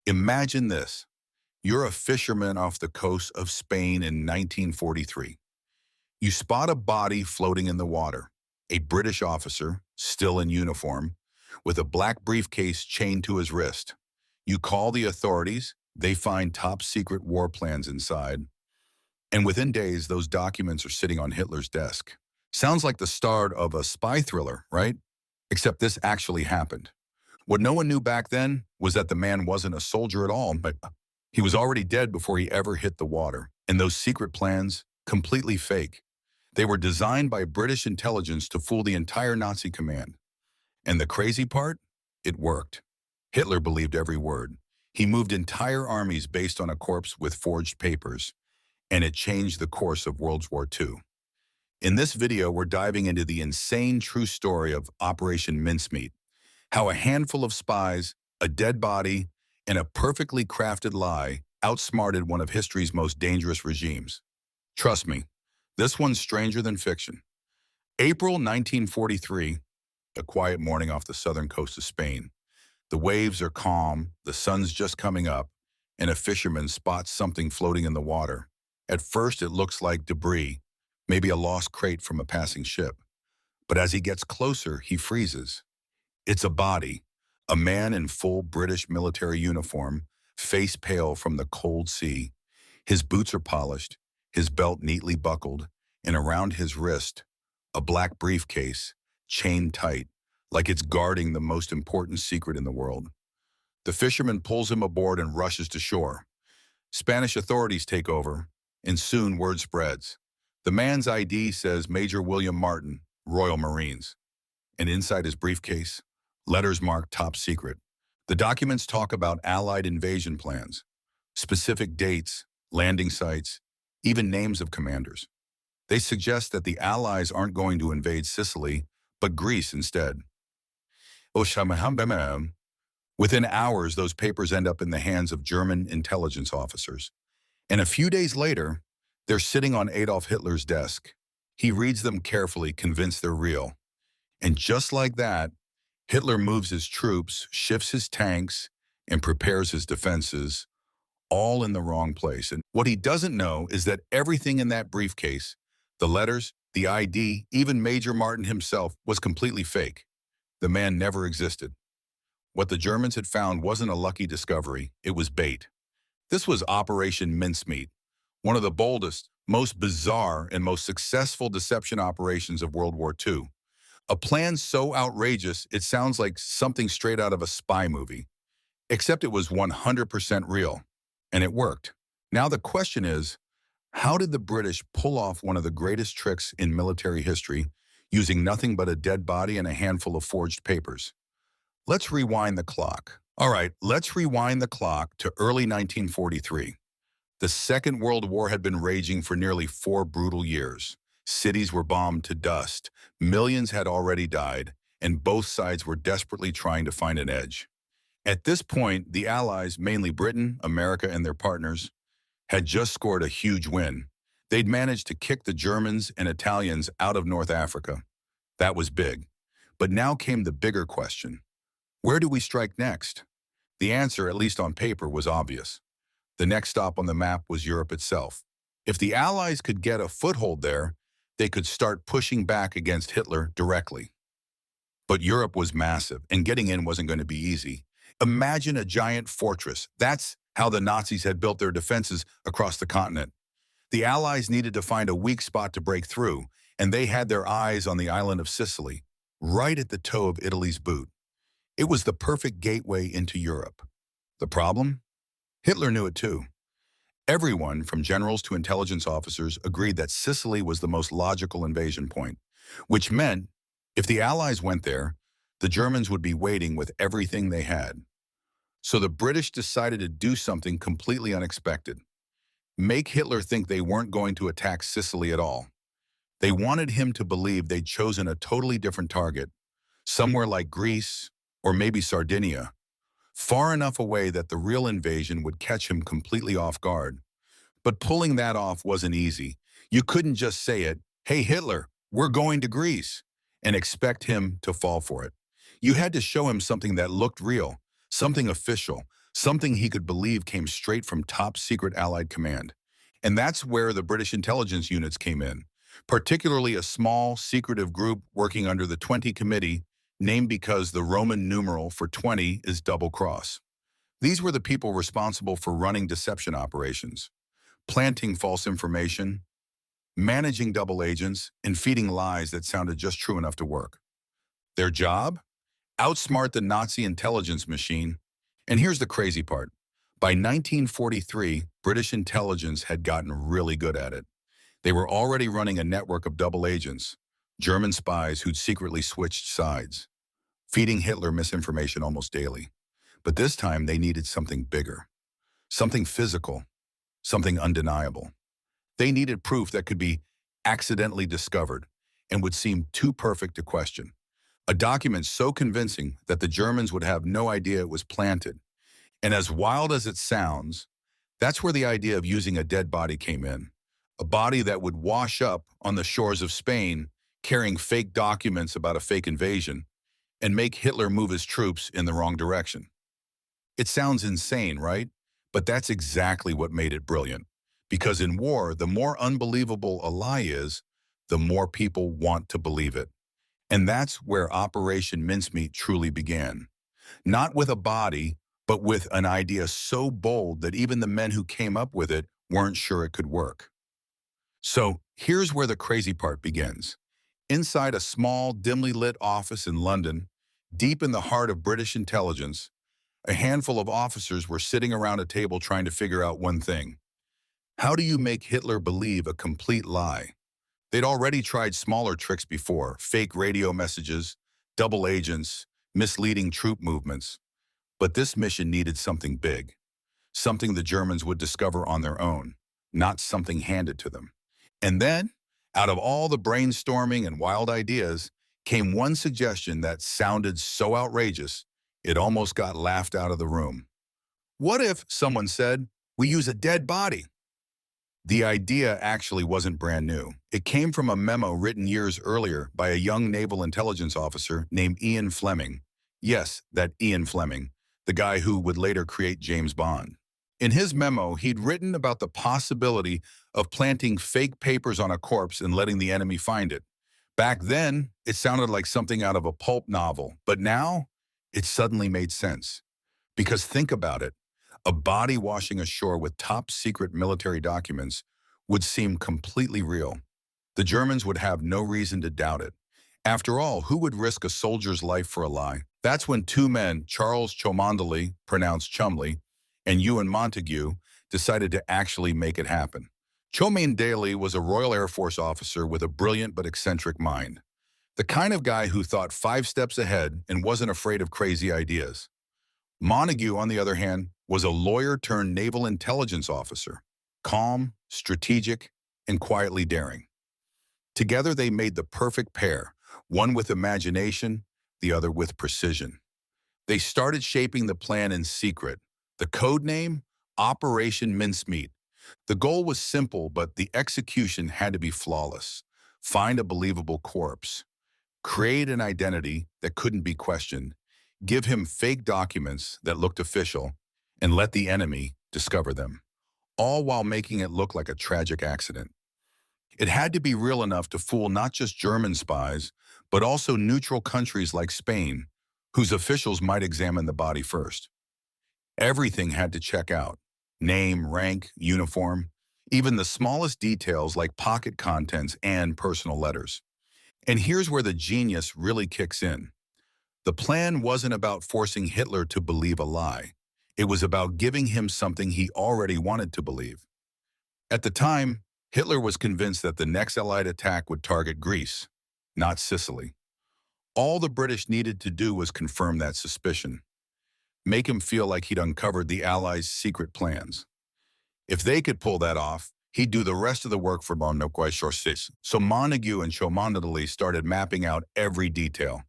Imagine this. You're a fisherman off the coast of Spain in 1943. You spot a body floating in the water, a British officer, still in uniform, with a black briefcase chained to his wrist. You call the authorities, they find top-secret war plans inside, and within days, those documents are sitting on Hitler's desk. Sounds like the start of a spy thriller, right? Except this actually happened. What no one knew back then was that the man wasn't a soldier at all, but he was already dead before he ever hit the water. And those secret plans, completely fake. They were designed by British intelligence to fool the entire Nazi command. And the crazy part? It worked. Hitler believed every word. He moved entire armies based on a corpse with forged papers, and it changed the course of World War II. In this video, we're diving into the insane true story of Operation Mincemeat, how a handful of spies, a dead body, and a perfectly crafted lie outsmarted one of history's most dangerous regimes. Trust me, this one's stranger than fiction. April 1943, a quiet morning off the southern coast of Spain. The waves are calm, the sun's just coming up, and a fisherman spots something floating in the water. At first, it looks like debris, maybe a lost crate from a passing ship. But as he gets closer, he freezes. It's a body, a man in full British military uniform, face pale from the cold sea. His boots are polished, his belt neatly buckled, and around his wrist, a black briefcase, chained tight, like it's guarding the most important secret in the world. The fisherman pulls him aboard and rushes to shore. Spanish authorities take over, and soon word spreads. The man's ID says Major William Martin, Royal Marines. And inside his briefcase, letters marked top secret. The documents talk about Allied invasion plans, specific dates, landing sites, even names of commanders. They suggest that the Allies aren't going to invade Sicily, but Greece instead. Within hours, those papers end up in the hands of German intelligence officers. And a few days later, they're sitting on Adolf Hitler's desk. He reads them carefully, convinced they're real. And just like that, Hitler moves his troops, shifts his tanks, and prepares his defenses, all in the wrong place. And what he doesn't know is that everything in that briefcase, the letters, the ID, even Major Martin himself, was completely fake. The man never existed. What the Germans had found wasn't a lucky discovery, it was bait. This was Operation Mincemeat, one of the boldest, most bizarre, and most successful deception operations of World War II. A plan so outrageous, it sounds like something straight out of a spy movie. Except it was 100% real, and it worked. Now the question is, how did the British pull off one of the greatest tricks in military history, using nothing but a dead body and a handful of forged papers? Let's rewind the clock. All right, let's rewind the clock to early 1943. The Second World War had been raging for nearly 4 brutal years. Cities were bombed to dust, millions had already died, and both sides were desperately trying to find an edge. At this point, the Allies, mainly Britain, America, and their partners, had just scored a huge win. They'd managed to kick the Germans and Italians out of North Africa. That was big. But now came the bigger question. Where do we strike next? The answer, at least on paper, was obvious. The next stop on the map was Europe itself. If the Allies could get a foothold there, they could start pushing back against Hitler directly. But Europe was massive, and getting in wasn't going to be easy. Imagine a giant fortress. That's how the Nazis had built their defenses across the continent. The Allies needed to find a weak spot to break through, and they had their eyes on the island of Sicily, right at the toe of Italy's boot. It was the perfect gateway into Europe. The problem? Hitler knew it too. Everyone, from generals to intelligence officers, agreed that Sicily was the most logical invasion point, which meant if the Allies went there, the Germans would be waiting with everything they had. So the British decided to do something completely unexpected. Make Hitler think they weren't going to attack Sicily at all. They wanted him to believe they'd chosen a totally different target, somewhere like Greece or maybe Sardinia, far enough away that the real invasion would catch him completely off guard. But pulling that off wasn't easy. You couldn't just say it, "Hey Hitler, we're going to Greece," and expect him to fall for it. You had to show him something that looked real, something official, something he could believe came straight from top secret Allied command. And that's where the British intelligence units came in, particularly a small, secretive group working under the 20 Committee, named because the Roman numeral for 20 is double cross. These were the people responsible for running deception operations, planting false information, managing double agents, and feeding lies that sounded just true enough to work. Their job? Outsmart the Nazi intelligence machine. And here's the crazy part. By 1943, British intelligence had gotten really good at it. They were already running a network of double agents, German spies who'd secretly switched sides, feeding Hitler misinformation almost daily. But this time they needed something bigger, something physical, something undeniable. They needed proof that could be accidentally discovered and would seem too perfect to question. A document so convincing that the Germans would have no idea it was planted. And as wild as it sounds, that's where the idea of using a dead body came in. A body that would wash up on the shores of Spain, carrying fake documents about a fake invasion, and make Hitler move his troops in the wrong direction. It sounds insane, right? But that's exactly what made it brilliant. Because in war, the more unbelievable a lie is, the more people want to believe it. And that's where Operation Mincemeat truly began. Not with a body, but with an idea so bold that even the men who came up with it weren't sure it could work. So here's where the crazy part begins. Inside a small, dimly lit office in London, deep in the heart of British intelligence, a handful of officers were sitting around a table trying to figure out one thing. How do you make Hitler believe a complete lie? They'd already tried smaller tricks before, fake radio messages, double agents, misleading troop movements. But this mission needed something big, something the Germans would discover on their own, not something handed to them. And then, out of all the brainstorming and wild ideas, came one suggestion that sounded so outrageous, it almost got laughed out of the room. What if, someone said, we use a dead body? The idea actually wasn't brand new. It came from a memo written years earlier by a young naval intelligence officer named Ian Fleming. Yes, that Ian Fleming, the guy who would later create James Bond. In his memo, he'd written about the possibility of planting fake papers on a corpse and letting the enemy find it. Back then, it sounded like something out of a pulp novel, but now, it suddenly made sense. Because think about it, a body washing ashore with top secret military documents would seem completely real. The Germans would have no reason to doubt it. After all, who would risk a soldier's life for a lie? That's when two men, Charles Cholmondeley, pronounced Chumley, and Ewen Montagu, decided to actually make it happen. Cholmondeley was a Royal Air Force officer with a brilliant but eccentric mind. The kind of guy who thought 5 steps ahead and wasn't afraid of crazy ideas. Montagu, on the other hand, was a lawyer-turned-naval intelligence officer, calm, strategic, and quietly daring. Together they made the perfect pair, one with imagination, the other with precision. They started shaping the plan in secret. The code name? Operation Mincemeat. The goal was simple, but the execution had to be flawless. Find a believable corpse. Create an identity that couldn't be questioned. Give him fake documents that looked official, and let the enemy discover them, all while making it look like a tragic accident. It had to be real enough to fool not just German spies, but also neutral countries like Spain, whose officials might examine the body first. Everything had to check out. Name, rank, uniform, even the smallest details like pocket contents and personal letters. And here's where the genius really kicks in. The plan wasn't about forcing Hitler to believe a lie. It was about giving him something he already wanted to believe. At the time, Hitler was convinced that the next Allied attack would target Greece, not Sicily. All the British needed to do was confirm that suspicion, make him feel like he'd uncovered the Allies' secret plans. If they could pull that off, he'd do the rest of the work for WWII. So Montagu and Cholmondeley started mapping out every detail: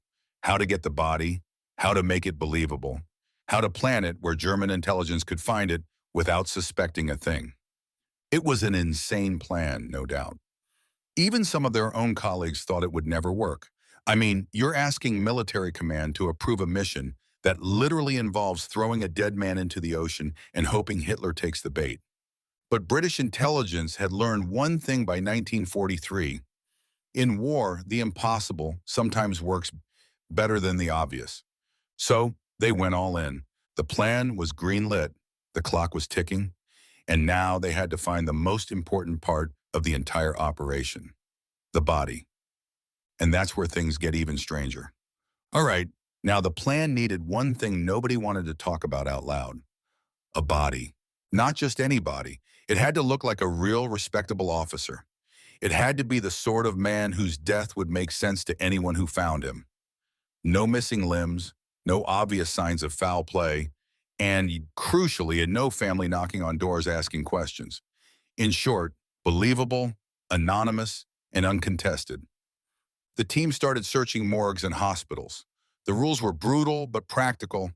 how to get the body, how to make it believable, how to plan it where German intelligence could find it without suspecting a thing. It was an insane plan, no doubt. Even some of their own colleagues thought it would never work. I mean, you're asking military command to approve a mission that literally involves throwing a dead man into the ocean and hoping Hitler takes the bait. But British intelligence had learned one thing by 1943. In war, the impossible sometimes works better than the obvious. So they went all in. The plan was green-lit, the clock was ticking, and now they had to find the most important part of the entire operation, the body. And that's where things get even stranger. All right, now the plan needed one thing nobody wanted to talk about out loud: a body. Not just any body. It had to look like a real respectable officer. It had to be the sort of man whose death would make sense to anyone who found him. No missing limbs, no obvious signs of foul play, and crucially, no family knocking on doors asking questions. In short, believable, anonymous, and uncontested. The team started searching morgues and hospitals. The rules were brutal but practical.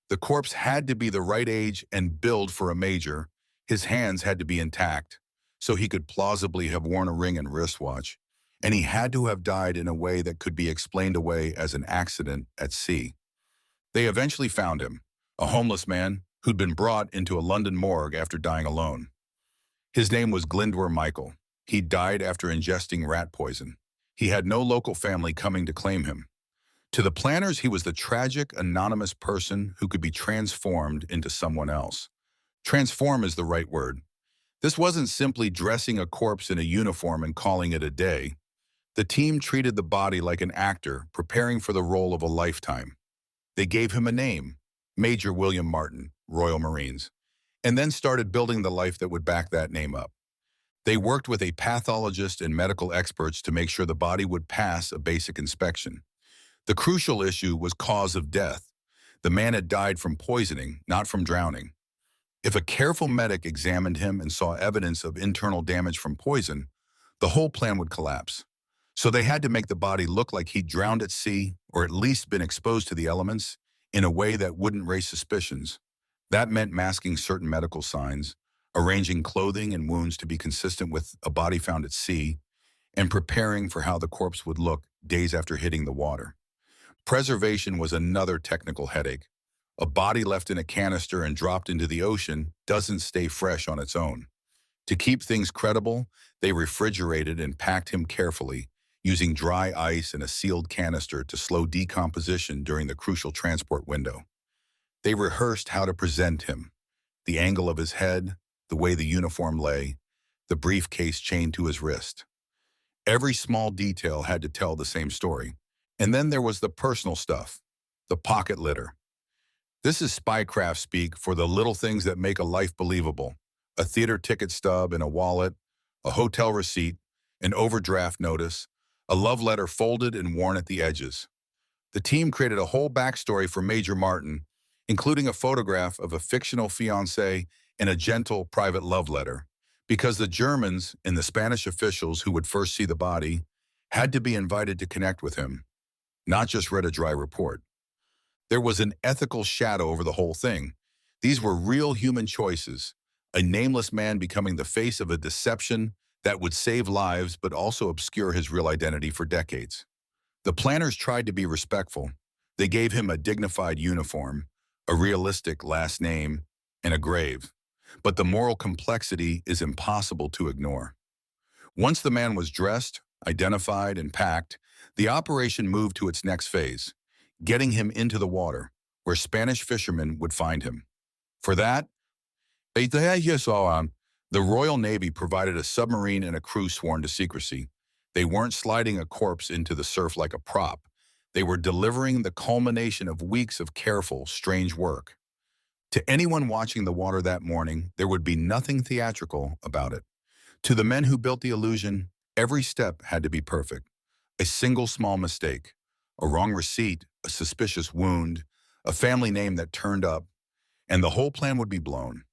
The corpse had to be the right age and build for a major. His hands had to be intact, so he could plausibly have worn a ring and wristwatch. And he had to have died in a way that could be explained away as an accident at sea. They eventually found him, a homeless man who'd been brought into a London morgue after dying alone. His name was Glyndŵr Michael. He died after ingesting rat poison. He had no local family coming to claim him. To the planners, he was the tragic, anonymous person who could be transformed into someone else. Transform is the right word. This wasn't simply dressing a corpse in a uniform and calling it a day. The team treated the body like an actor preparing for the role of a lifetime. They gave him a name, Major William Martin, Royal Marines, and then started building the life that would back that name up. They worked with a pathologist and medical experts to make sure the body would pass a basic inspection. The crucial issue was cause of death. The man had died from poisoning, not from drowning. If a careful medic examined him and saw evidence of internal damage from poison, the whole plan would collapse. So they had to make the body look like he'd drowned at sea or at least been exposed to the elements in a way that wouldn't raise suspicions. That meant masking certain medical signs, arranging clothing and wounds to be consistent with a body found at sea, and preparing for how the corpse would look days after hitting the water. Preservation was another technical headache. A body left in a canister and dropped into the ocean doesn't stay fresh on its own. To keep things credible, they refrigerated and packed him carefully, using dry ice and a sealed canister to slow decomposition during the crucial transport window. They rehearsed how to present him: the angle of his head, the way the uniform lay, the briefcase chained to his wrist. Every small detail had to tell the same story. And then there was the personal stuff, the pocket litter. This is spycraft speak for the little things that make a life believable: a theater ticket stub in a wallet, a hotel receipt, an overdraft notice, a love letter folded and worn at the edges. The team created a whole backstory for Major Martin, including a photograph of a fictional fiancé and a gentle private love letter, because the Germans and the Spanish officials who would first see the body had to be invited to connect with him, not just read a dry report. There was an ethical shadow over the whole thing. These were real human choices, a nameless man becoming the face of a deception that would save lives but also obscure his real identity for decades. The planners tried to be respectful. They gave him a dignified uniform, a realistic last name, and a grave. But the moral complexity is impossible to ignore. Once the man was dressed, identified, and packed, the operation moved to its next phase: getting him into the water, where Spanish fishermen would find him. For that, the Royal Navy provided a submarine and a crew sworn to secrecy. They weren't sliding a corpse into the surf like a prop. They were delivering the culmination of weeks of careful, strange work. To anyone watching the water that morning, there would be nothing theatrical about it. To the men who built the illusion, every step had to be perfect. A single small mistake, a wrong receipt, a suspicious wound, a family name that turned up, and the whole plan would be blown.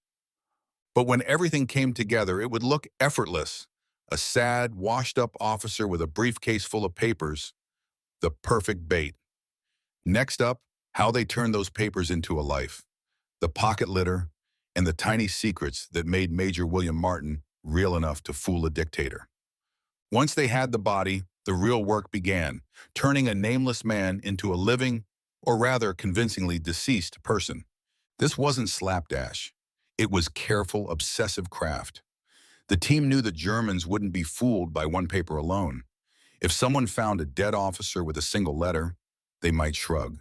But when everything came together, it would look effortless. A sad, washed-up officer with a briefcase full of papers, the perfect bait. Next up, how they turned those papers into a life: the pocket litter, and the tiny secrets that made Major William Martin real enough to fool a dictator. Once they had the body, the real work began, turning a nameless man into a living, or rather convincingly deceased person. This wasn't slapdash. It was careful, obsessive craft. The team knew the Germans wouldn't be fooled by one paper alone. If someone found a dead officer with a single letter, they might shrug.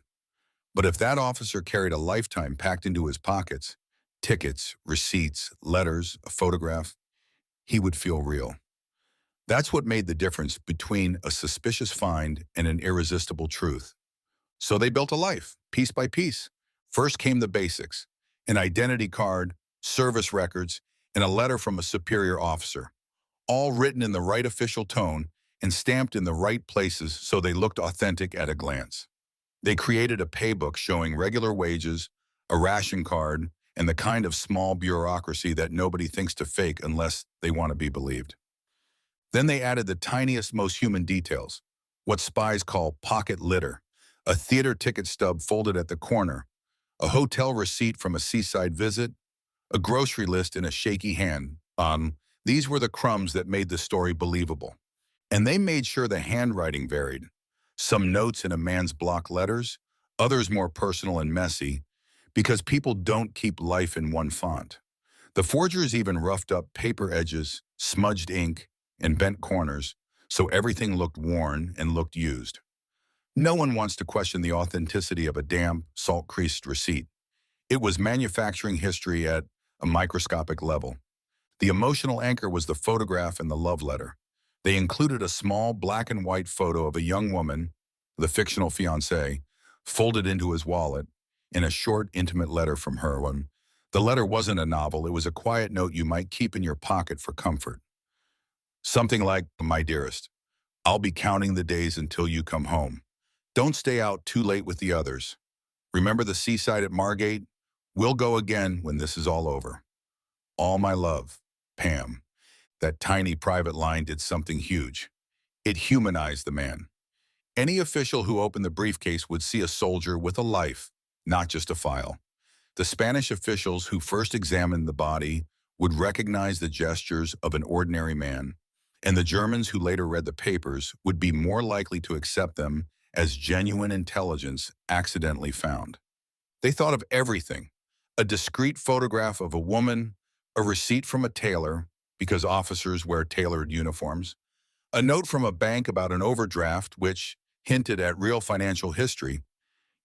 But if that officer carried a lifetime packed into his pockets, tickets, receipts, letters, a photograph, he would feel real. That's what made the difference between a suspicious find and an irresistible truth. So they built a life, piece by piece. First came the basics: an identity card, service records, and a letter from a superior officer, all written in the right official tone and stamped in the right places so they looked authentic at a glance. They created a paybook showing regular wages, a ration card, and the kind of small bureaucracy that nobody thinks to fake unless they want to be believed. Then they added the tiniest, most human details, what spies call pocket litter: a theater ticket stub folded at the corner, a hotel receipt from a seaside visit, a grocery list in a shaky hand. These were the crumbs that made the story believable. And they made sure the handwriting varied. Some notes in a man's block letters, others more personal and messy, because people don't keep life in one font. The forgers even roughed up paper edges, smudged ink, and bent corners, so everything looked worn and looked used. No one wants to question the authenticity of a damp, salt-creased receipt. It was manufacturing history at a microscopic level. The emotional anchor was the photograph and the love letter. They included a small black and white photo of a young woman, the fictional fiancée, folded into his wallet, in a short, intimate letter from her. The letter wasn't a novel, it was a quiet note you might keep in your pocket for comfort. Something like, "My dearest, I'll be counting the days until you come home. Don't stay out too late with the others. Remember the seaside at Margate? We'll go again when this is all over. All my love, Pam." That tiny private line did something huge. It humanized the man. Any official who opened the briefcase would see a soldier with a life, not just a file. The Spanish officials who first examined the body would recognize the gestures of an ordinary man, and the Germans who later read the papers would be more likely to accept them as genuine intelligence accidentally found. They thought of everything: a discreet photograph of a woman, a receipt from a tailor, because officers wear tailored uniforms, a note from a bank about an overdraft which hinted at real financial history,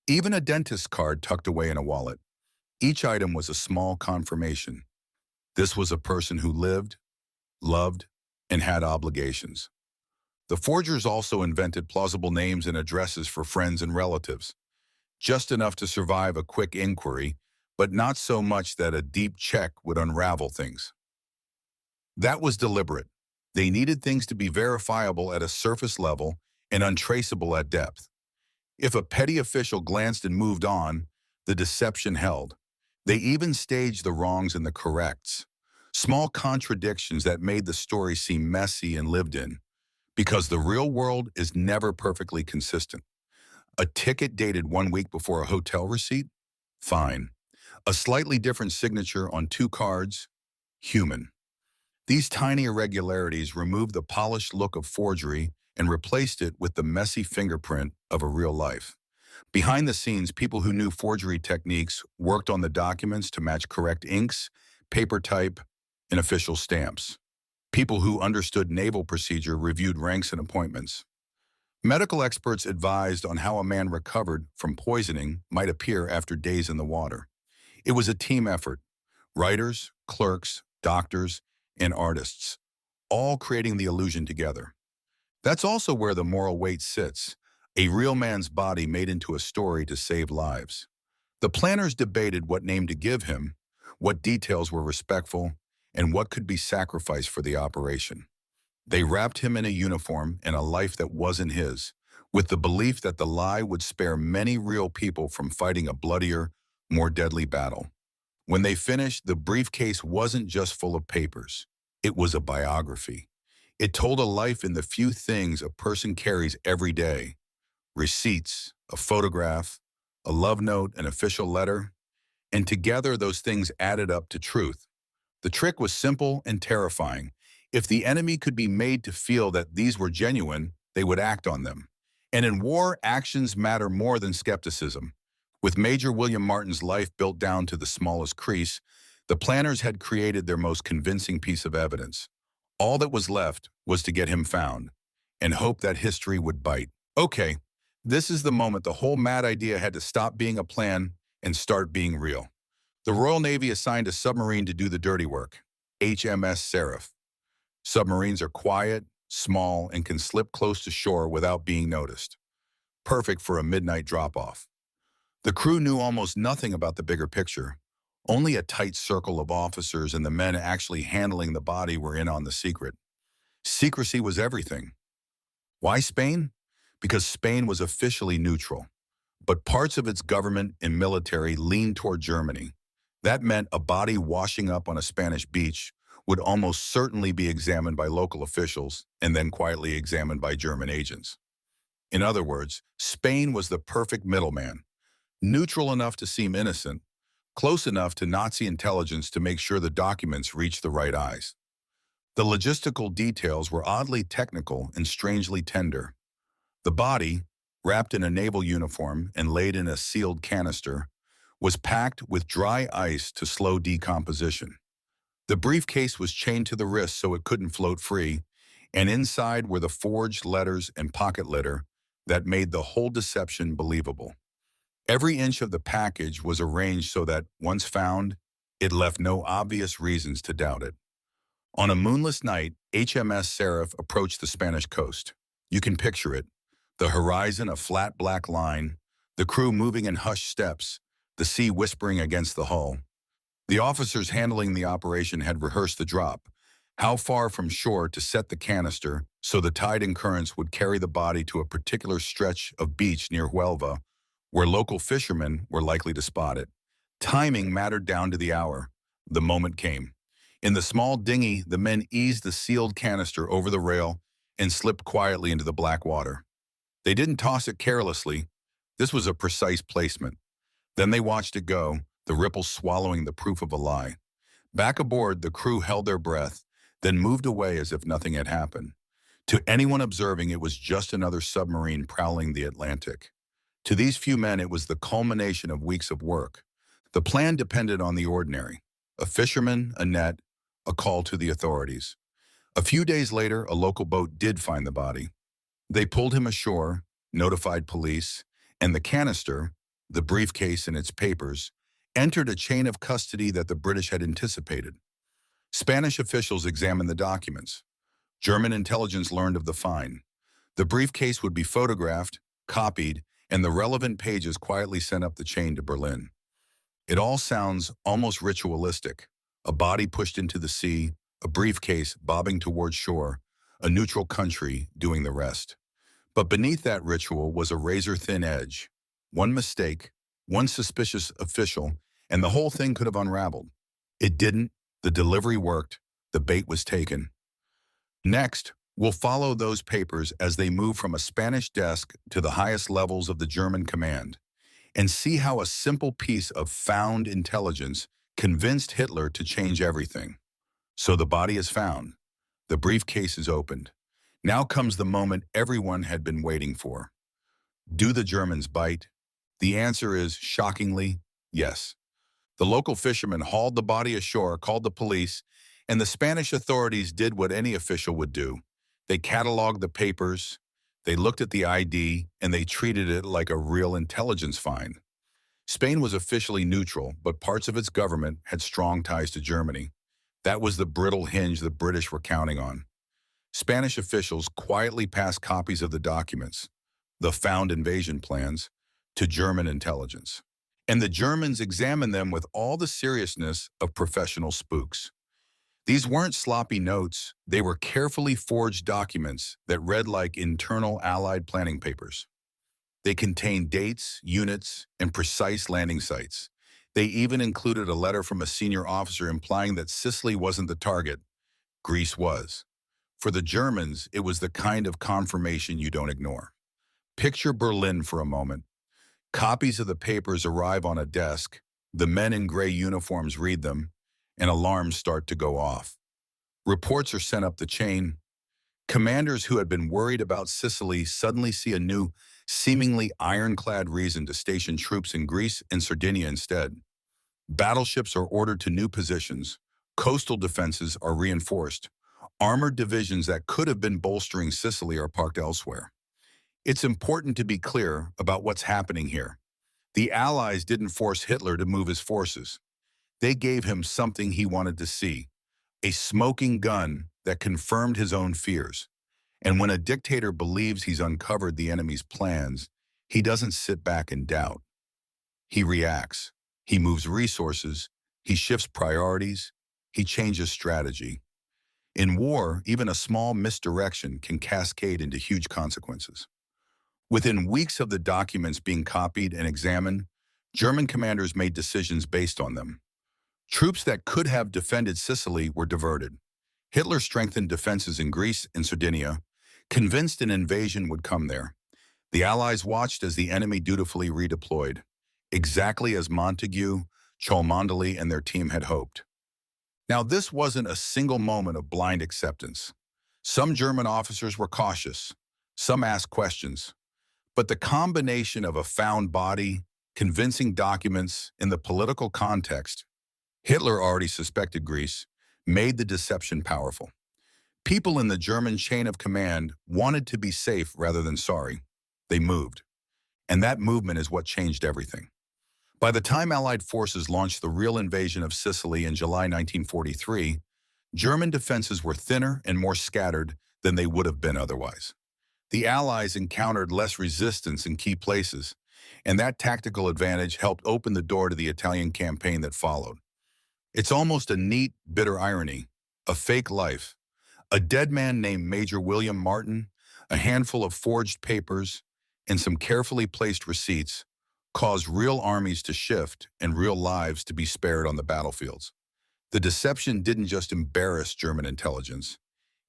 even a dentist's card tucked away in a wallet. Each item was a small confirmation. This was a person who lived, loved, and had obligations. The forgers also invented plausible names and addresses for friends and relatives, just enough to survive a quick inquiry, but not so much that a deep check would unravel things. That was deliberate. They needed things to be verifiable at a surface level and untraceable at depth. If a petty official glanced and moved on, the deception held. They even staged the wrongs and the corrects, small contradictions that made the story seem messy and lived in, because the real world is never perfectly consistent. A ticket dated 1 week before a hotel receipt? Fine. A slightly different signature on 2 cards? Human. These tiny irregularities removed the polished look of forgery and replaced it with the messy fingerprint of a real life. Behind the scenes, people who knew forgery techniques worked on the documents to match correct inks, paper type, and official stamps. People who understood naval procedure reviewed ranks and appointments. Medical experts advised on how a man recovered from poisoning might appear after days in the water. It was a team effort: writers, clerks, doctors, and artists, all creating the illusion together. That's also where the moral weight sits: a real man's body made into a story to save lives. The planners debated what name to give him, what details were respectful, and what could be sacrificed for the operation. They wrapped him in a uniform and a life that wasn't his, with the belief that the lie would spare many real people from fighting a bloodier, more deadly battle. When they finished, the briefcase wasn't just full of papers. It was a biography. It told a life in the few things a person carries every day: receipts, a photograph, a love note, an official letter. And together, those things added up to truth. The trick was simple and terrifying. If the enemy could be made to feel that these were genuine, they would act on them. And in war, actions matter more than skepticism. With Major William Martin's life built down to the smallest crease, the planners had created their most convincing piece of evidence. All that was left was to get him found and hope that history would bite. Okay, this is the moment the whole mad idea had to stop being a plan and start being real. The Royal Navy assigned a submarine to do the dirty work, HMS Seraph. Submarines are quiet, small, and can slip close to shore without being noticed. Perfect for a midnight drop-off. The crew knew almost nothing about the bigger picture. Only a tight circle of officers and the men actually handling the body were in on the secret. Secrecy was everything. Why Spain? Because Spain was officially neutral, but parts of its government and military leaned toward Germany. That meant a body washing up on a Spanish beach would almost certainly be examined by local officials and then quietly examined by German agents. In other words, Spain was the perfect middleman, neutral enough to seem innocent, close enough to Nazi intelligence to make sure the documents reached the right eyes. The logistical details were oddly technical and strangely tender. The body, wrapped in a naval uniform and laid in a sealed canister, was packed with dry ice to slow decomposition. The briefcase was chained to the wrist so it couldn't float free, and inside were the forged letters and pocket litter that made the whole deception believable. Every inch of the package was arranged so that, once found, it left no obvious reasons to doubt it. On a moonless night, HMS Seraph approached the Spanish coast. You can picture it. The horizon a flat black line, the crew moving in hushed steps, the sea whispering against the hull. The officers handling the operation had rehearsed the drop, how far from shore to set the canister so the tide and currents would carry the body to a particular stretch of beach near Huelva, where local fishermen were likely to spot it. Timing mattered down to the hour. The moment came. In the small dinghy, the men eased the sealed canister over the rail and slipped quietly into the black water. They didn't toss it carelessly. This was a precise placement. Then they watched it go, the ripples swallowing the proof of a lie. Back aboard, the crew held their breath, then moved away as if nothing had happened. To anyone observing, it was just another submarine prowling the Atlantic. To these few men, it was the culmination of weeks of work. The plan depended on the ordinary: a fisherman, a net, a call to the authorities. A few days later, a local boat did find the body. They pulled him ashore, notified police, and the canister, the briefcase and its papers, entered a chain of custody that the British had anticipated. Spanish officials examined the documents. German intelligence learned of the find. The briefcase would be photographed, copied, and the relevant pages quietly sent up the chain to Berlin. It all sounds almost ritualistic: a body pushed into the sea, a briefcase bobbing toward shore, a neutral country doing the rest. But beneath that ritual was a razor-thin edge. One mistake, one suspicious official, and the whole thing could have unraveled. It didn't. The delivery worked. The bait was taken. Next, we'll follow those papers as they move from a Spanish desk to the highest levels of the German command, and see how a simple piece of found intelligence convinced Hitler to change everything. So the body is found. The briefcase is opened. Now comes the moment everyone had been waiting for. Do the Germans bite? The answer is, shockingly, yes. The local fishermen hauled the body ashore, called the police, and the Spanish authorities did what any official would do. They cataloged the papers, they looked at the ID, and they treated it like a real intelligence find. Spain was officially neutral, but parts of its government had strong ties to Germany. That was the brittle hinge the British were counting on. Spanish officials quietly passed copies of the documents, the found invasion plans, to German intelligence. And the Germans examined them with all the seriousness of professional spooks. These weren't sloppy notes, they were carefully forged documents that read like internal Allied planning papers. They contained dates, units, and precise landing sites. They even included a letter from a senior officer implying that Sicily wasn't the target, Greece was. For the Germans, it was the kind of confirmation you don't ignore. Picture Berlin for a moment. Copies of the papers arrive on a desk, the men in gray uniforms read them, and alarms start to go off. Reports are sent up the chain. Commanders who had been worried about Sicily suddenly see a new, seemingly ironclad reason to station troops in Greece and Sardinia instead. Battleships are ordered to new positions, coastal defenses are reinforced, armored divisions that could have been bolstering Sicily are parked elsewhere. It's important to be clear about what's happening here. The Allies didn't force Hitler to move his forces. They gave him something he wanted to see, a smoking gun that confirmed his own fears. And when a dictator believes he's uncovered the enemy's plans, he doesn't sit back and doubt. He reacts. He moves resources. He shifts priorities. He changes strategy. In war, even a small misdirection can cascade into huge consequences. Within weeks of the documents being copied and examined, German commanders made decisions based on them. Troops that could have defended Sicily were diverted. Hitler strengthened defenses in Greece and Sardinia, convinced an invasion would come there. The Allies watched as the enemy dutifully redeployed, exactly as Montagu, Cholmondeley, and their team had hoped. Now, this wasn't a single moment of blind acceptance. Some German officers were cautious. Some asked questions. But the combination of a found body, convincing documents, and the political context, Hitler already suspected Greece, made the deception powerful. People in the German chain of command wanted to be safe rather than sorry. They moved. And that movement is what changed everything. By the time Allied forces launched the real invasion of Sicily in July 1943, German defenses were thinner and more scattered than they would have been otherwise. The Allies encountered less resistance in key places, and that tactical advantage helped open the door to the Italian campaign that followed. It's almost a neat, bitter irony, a fake life. A dead man named Major William Martin, a handful of forged papers, and some carefully placed receipts caused real armies to shift and real lives to be spared on the battlefields. The deception didn't just embarrass German intelligence.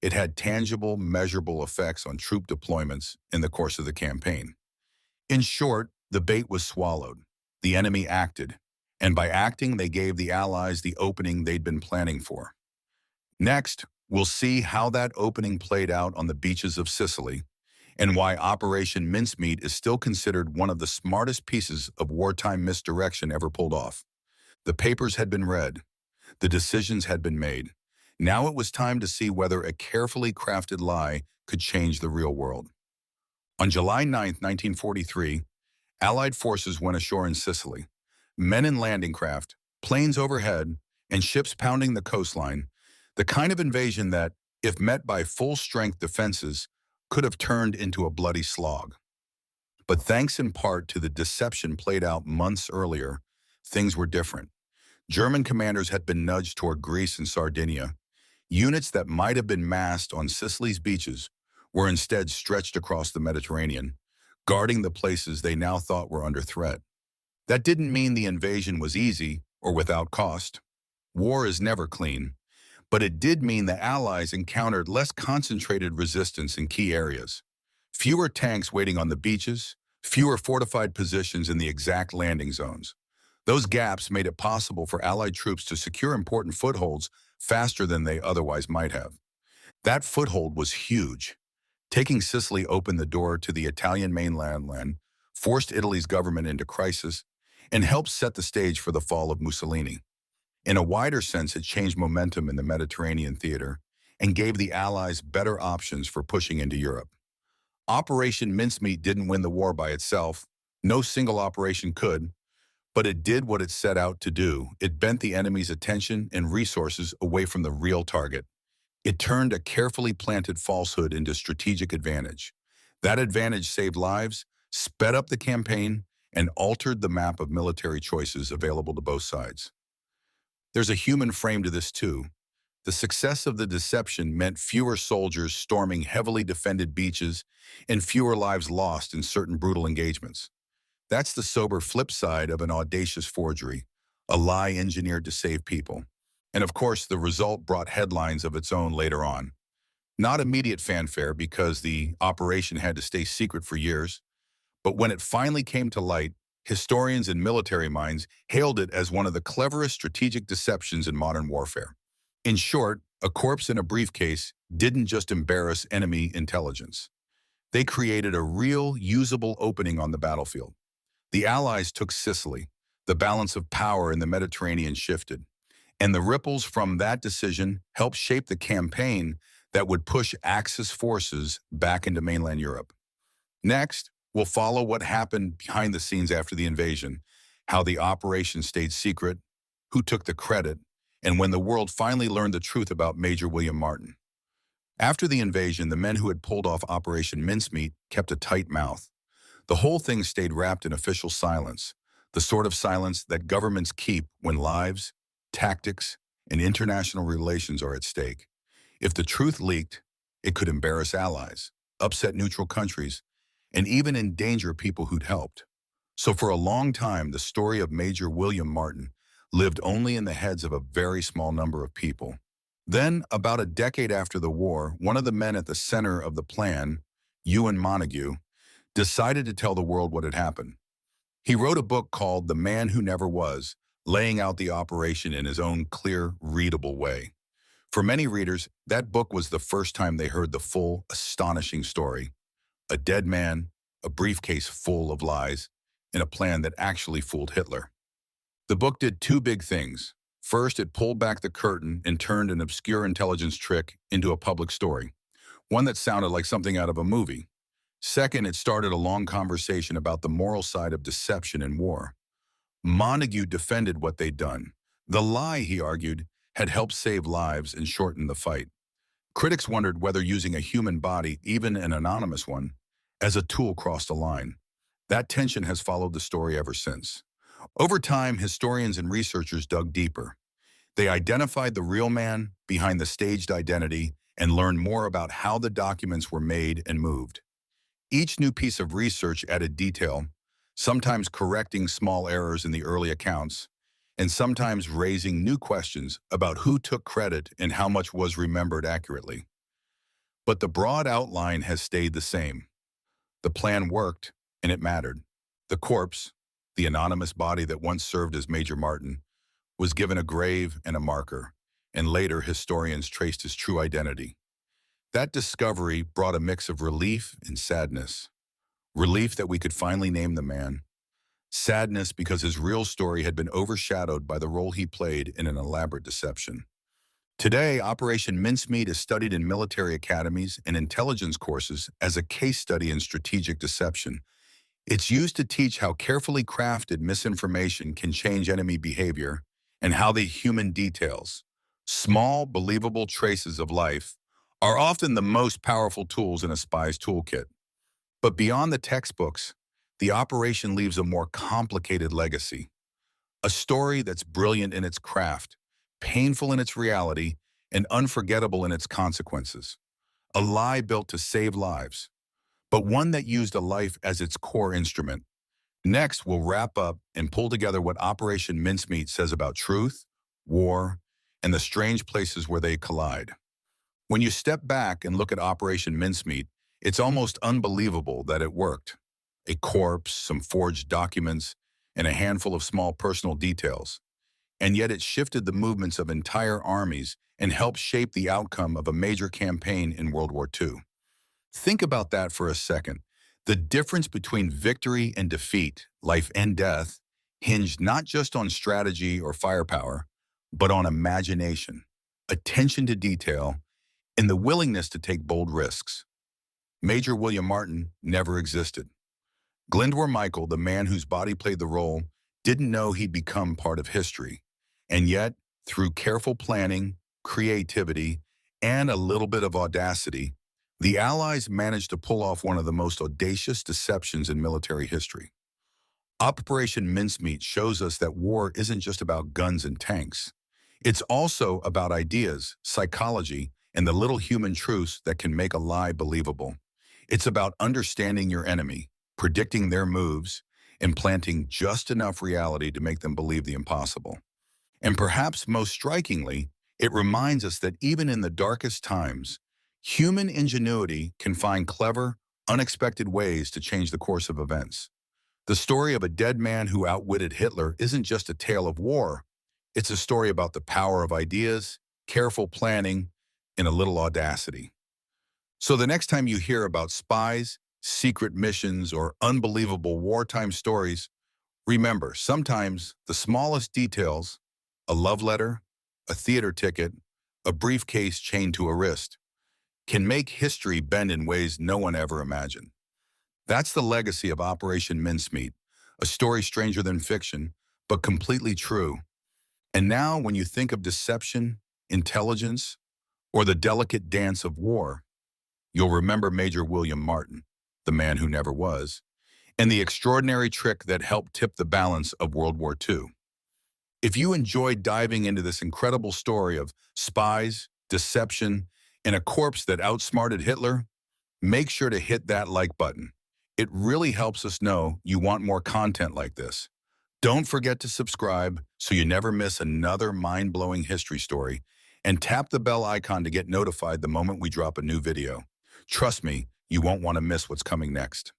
It had tangible, measurable effects on troop deployments in the course of the campaign. In short, the bait was swallowed. The enemy acted. And by acting, they gave the Allies the opening they'd been planning for. Next, we'll see how that opening played out on the beaches of Sicily and why Operation Mincemeat is still considered one of the smartest pieces of wartime misdirection ever pulled off. The papers had been read. The decisions had been made. Now it was time to see whether a carefully crafted lie could change the real world. On July 9, 1943, Allied forces went ashore in Sicily. Men in landing craft, planes overhead, and ships pounding the coastline, the kind of invasion that, if met by full-strength defenses, could have turned into a bloody slog. But thanks in part to the deception played out months earlier, things were different. German commanders had been nudged toward Greece and Sardinia. Units that might have been massed on Sicily's beaches were instead stretched across the Mediterranean, guarding the places they now thought were under threat. That didn't mean the invasion was easy or without cost. War is never clean. But it did mean the Allies encountered less concentrated resistance in key areas. Fewer tanks waiting on the beaches, fewer fortified positions in the exact landing zones. Those gaps made it possible for Allied troops to secure important footholds faster than they otherwise might have. That foothold was huge. Taking Sicily opened the door to the Italian mainland, forced Italy's government into crisis, and helped set the stage for the fall of Mussolini. In a wider sense, it changed momentum in the Mediterranean theater and gave the Allies better options for pushing into Europe. Operation Mincemeat didn't win the war by itself. No single operation could, but it did what it set out to do. It bent the enemy's attention and resources away from the real target. It turned a carefully planted falsehood into strategic advantage. That advantage saved lives, sped up the campaign, and altered the map of military choices available to both sides. There's a human frame to this too. The success of the deception meant fewer soldiers storming heavily defended beaches and fewer lives lost in certain brutal engagements. That's the sober flip side of an audacious forgery, a lie engineered to save people. And of course, the result brought headlines of its own later on. Not immediate fanfare because the operation had to stay secret for years, but when it finally came to light, historians and military minds hailed it as one of the cleverest strategic deceptions in modern warfare. In short, a corpse in a briefcase didn't just embarrass enemy intelligence. They created a real, usable opening on the battlefield. The Allies took Sicily. The balance of power in the Mediterranean shifted. And the ripples from that decision helped shape the campaign that would push Axis forces back into mainland Europe. Next, we'll follow what happened behind the scenes after the invasion, how the operation stayed secret, who took the credit, and when the world finally learned the truth about Major William Martin. After the invasion, the men who had pulled off Operation Mincemeat kept a tight mouth. The whole thing stayed wrapped in official silence, the sort of silence that governments keep when lives, tactics, and international relations are at stake. If the truth leaked, it could embarrass allies, upset neutral countries, and even endanger people who'd helped. So for a long time, the story of Major William Martin lived only in the heads of a very small number of people. Then, about a decade after the war, one of the men at the center of the plan, Ewen Montagu, decided to tell the world what had happened. He wrote a book called The Man Who Never Was, laying out the operation in his own clear, readable way. For many readers, that book was the first time they heard the full, astonishing story. A dead man, a briefcase full of lies, and a plan that actually fooled Hitler. The book did two big things. First, it pulled back the curtain and turned an obscure intelligence trick into a public story, one that sounded like something out of a movie. Second, it started a long conversation about the moral side of deception in war. Montagu defended what they'd done. The lie, he argued, had helped save lives and shorten the fight. Critics wondered whether using a human body, even an anonymous one, as a tool crossed a line. That tension has followed the story ever since. Over time, historians and researchers dug deeper. They identified the real man behind the staged identity and learned more about how the documents were made and moved. Each new piece of research added detail, sometimes correcting small errors in the early accounts, and sometimes raising new questions about who took credit and how much was remembered accurately. But the broad outline has stayed the same. The plan worked, and it mattered. The corpse, the anonymous body that once served as Major Martin, was given a grave and a marker, and later historians traced his true identity. That discovery brought a mix of relief and sadness. Relief that we could finally name the man. Sadness because his real story had been overshadowed by the role he played in an elaborate deception. Today, Operation Mincemeat is studied in military academies and intelligence courses as a case study in strategic deception. It's used to teach how carefully crafted misinformation can change enemy behavior and how the human details, small, believable traces of life, are often the most powerful tools in a spy's toolkit. But beyond the textbooks, the operation leaves a more complicated legacy. A story that's brilliant in its craft, painful in its reality, and unforgettable in its consequences. A lie built to save lives, but one that used a life as its core instrument. Next, we'll wrap up and pull together what Operation Mincemeat says about truth, war, and the strange places where they collide. When you step back and look at Operation Mincemeat, it's almost unbelievable that it worked. A corpse, some forged documents, and a handful of small personal details. And yet it shifted the movements of entire armies and helped shape the outcome of a major campaign in World War II. Think about that for a second. The difference between victory and defeat, life and death, hinged not just on strategy or firepower, but on imagination, attention to detail, and the willingness to take bold risks. Major William Martin never existed. Glyndŵr Michael, the man whose body played the role, didn't know he'd become part of history. And yet, through careful planning, creativity, and a little bit of audacity, the Allies managed to pull off one of the most audacious deceptions in military history. Operation Mincemeat shows us that war isn't just about guns and tanks. It's also about ideas, psychology, and the little human truths that can make a lie believable. It's about understanding your enemy, predicting their moves, and planting just enough reality to make them believe the impossible. And perhaps most strikingly, it reminds us that even in the darkest times, human ingenuity can find clever, unexpected ways to change the course of events. The story of a dead man who outwitted Hitler isn't just a tale of war. It's a story about the power of ideas, careful planning, and a little audacity. So the next time you hear about spies, secret missions, or unbelievable wartime stories, remember, sometimes the smallest details, a love letter, a theater ticket, a briefcase chained to a wrist, can make history bend in ways no one ever imagined. That's the legacy of Operation Mincemeat, a story stranger than fiction, but completely true. And now, when you think of deception, intelligence, or the delicate dance of war, you'll remember Major William Martin, the man who never was, and the extraordinary trick that helped tip the balance of World War II. If you enjoyed diving into this incredible story of spies, deception, and a corpse that outsmarted Hitler, make sure to hit that like button. It really helps us know you want more content like this. Don't forget to subscribe so you never miss another mind-blowing history story, and tap the bell icon to get notified the moment we drop a new video. Trust me, you won't want to miss what's coming next.